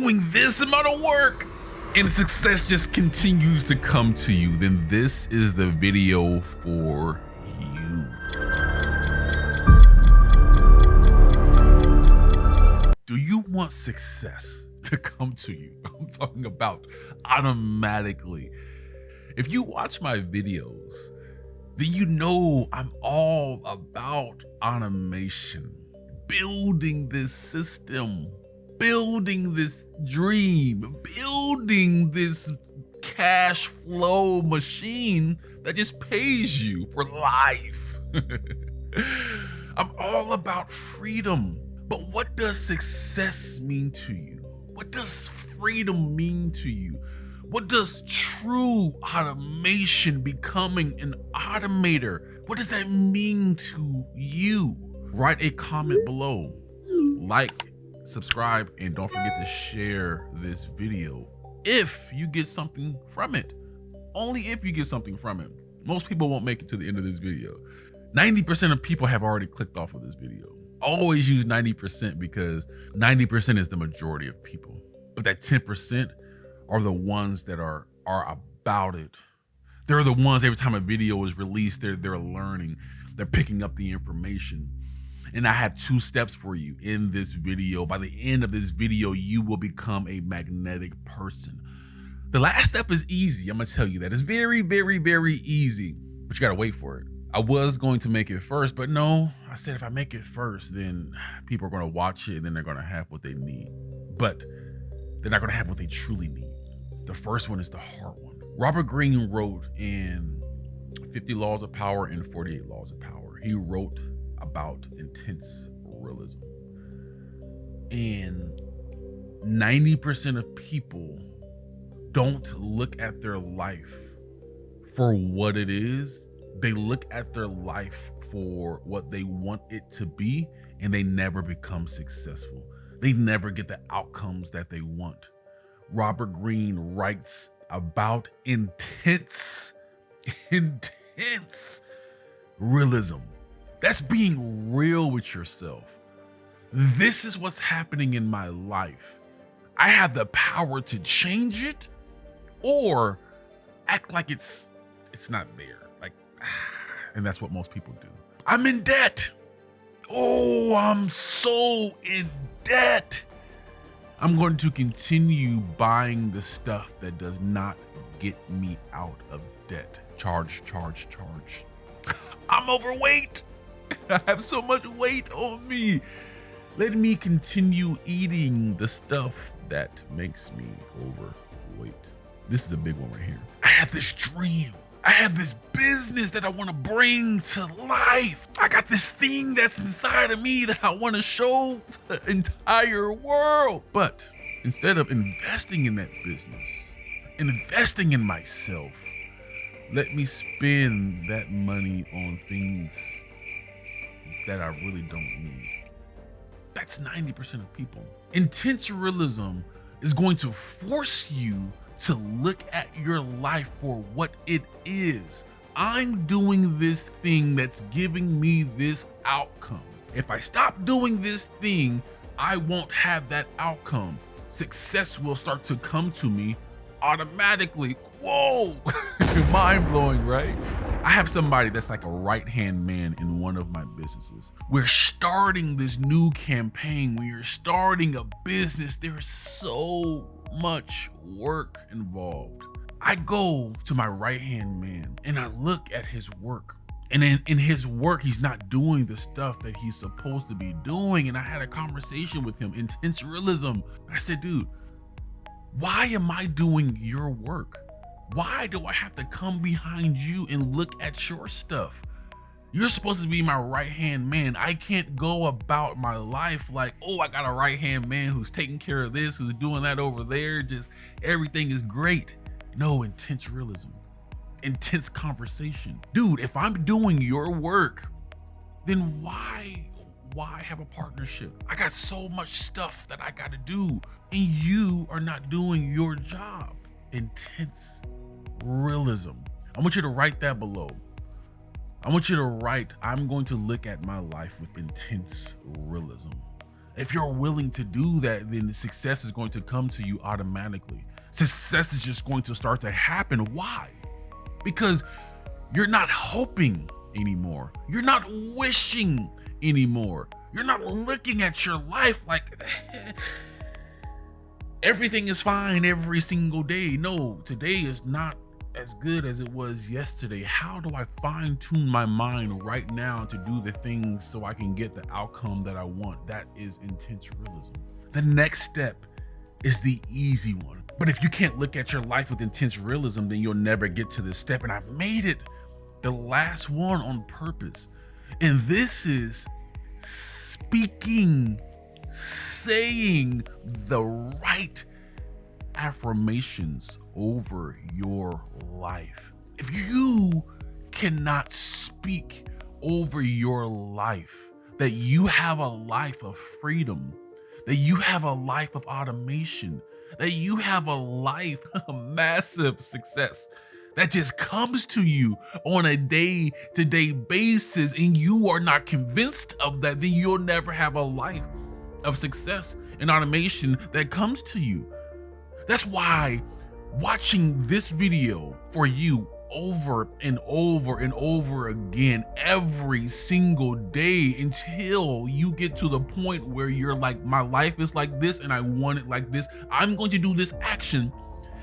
doing this amount of work and success just continues to come to you, then this is the video for you. Do you want success to come to you? I'm talking about automatically. If you watch my videos, then you know I'm all about automation, building this system, building this dream, building this cash flow machine that just pays you for life. I'm all about freedom. But what does success mean to you? What does freedom mean to you? What does true automation, becoming an automator, what does that mean to you? Write a comment below, like, subscribe, and don't forget to share this video if you get something from it. Only if you get something from it. Most people won't make it to the end of this video. 90% of people have already clicked off of this video. Always use 90% because 90% is the majority of people. But that 10% are the ones that are about it. They're the ones every time a video is released, they're learning, they're picking up the information. And I have 2 steps for you in this video. By the end of this video, you will become a magnetic person. The last step is easy. I'm gonna tell you that. It's very, very, very easy, but you gotta wait for it. I was going to make it first, but no, I said if I make it first, then people are gonna watch it and then they're gonna have what they need. But they're not gonna have what they truly need. The first one is the hard one. Robert Greene wrote in 50 Laws of Power and 48 Laws of Power. He wrote about intense realism. And 90% of people don't look at their life for what it is. They look at their life for what they want it to be, and they never become successful. They never get the outcomes that they want. Robert Greene writes about intense realism. That's being real with yourself. This is what's happening in my life. I have the power to change it or act like it's not there. And that's what most people do. I'm in debt. Oh, I'm so in debt. I'm going to continue buying the stuff that does not get me out of debt. Charge. I'm overweight. I have so much weight on me. Let me continue eating the stuff that makes me overweight. This is a big one right here. I have this dream. I have this business that I want to bring to life. I got this thing that's inside of me that I want to show the entire world. But instead of investing in that business, investing in myself, let me spend that money on things that I really don't need. That's 90% of people. Intense realism is going to force you to look at your life for what it is. I'm doing this thing that's giving me this outcome. If I stop doing this thing, I won't have that outcome. Success will start to come to me automatically. Whoa, mind blowing, right? I have somebody that's like a right-hand man in one of my businesses. We're starting this new campaign. We are starting a business. There's so much work involved. I go to my right-hand man and I look at his work. And in his work, he's not doing the stuff that he's supposed to be doing. And I had a conversation with him, intense realism. I said, dude, why am I doing your work? Why do I have to come behind you and look at your stuff? You're supposed to be my right-hand man. I can't go about my life like, oh, I got a right-hand man who's taking care of this, who's doing that over there. Just everything is great. No, intense realism, intense conversation. Dude, if I'm doing your work, then why have a partnership? I got so much stuff that I got to do and you are not doing your job. Intense realism. I want you to write that below. I want you to write, I'm going to look at my life with intense realism. If you're willing to do that, then success is going to come to you automatically. Success is just going to start to happen. Why? Because you're not hoping anymore. You're not wishing anymore. You're not looking at your life like everything is fine every single day. No, today is not as good as it was yesterday. How do I fine tune my mind right now to do the things so I can get the outcome that I want? That is intense realism. The next step is the easy one. But if you can't look at your life with intense realism, then you'll never get to this step. And I made it the last one on purpose. And this is speaking, saying the right affirmations over your life. If you cannot speak over your life, that you have a life of freedom, that you have a life of automation, that you have a life of massive success that just comes to you on a day-to-day basis, and you are not convinced of that, then you'll never have a life of success and automation that comes to you. That's why watching this video for you over and over and over again every single day until you get to the point where you're like, my life is like this and I want it like this. I'm going to do this action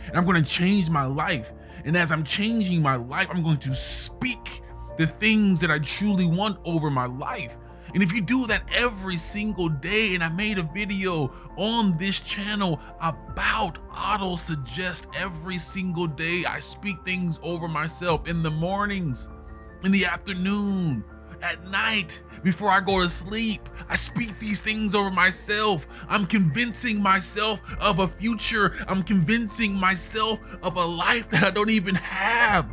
and I'm going to change my life. And as I'm changing my life, I'm going to speak the things that I truly want over my life. And if you do that every single day, and I made a video on this channel about auto-suggest every single day. I speak things over myself in the mornings, in the afternoon, at night, before I go to sleep. I speak these things over myself. I'm convincing myself of a future. I'm convincing myself of a life that I don't even have.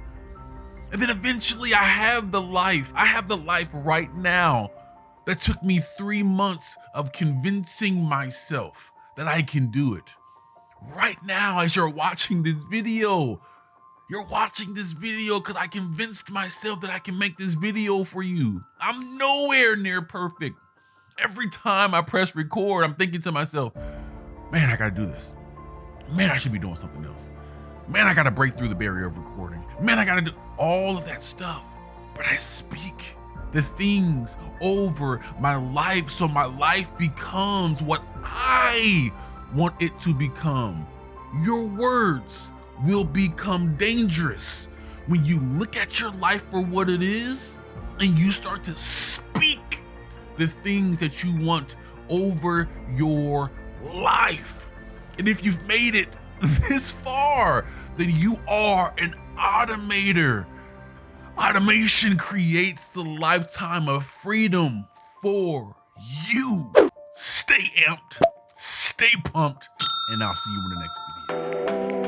And then eventually I have the life. I have the life right now. That took me 3 months of convincing myself that I can do it. Right now, as you're watching this video, you're watching this video because I convinced myself that I can make this video for you. I'm nowhere near perfect. Every time I press record, I'm thinking to myself, man, I gotta do this. Man, I should be doing something else. Man, I gotta break through the barrier of recording. Man, I gotta do all of that stuff. But I speak the things over my life so my life becomes what I want it to become. Your words will become dangerous when you look at your life for what it is and you start to speak the things that you want over your life. And if you've made it this far, then you are an automator. Automation creates the lifetime of freedom for you. Stay amped, stay pumped, and I'll see you in the next video.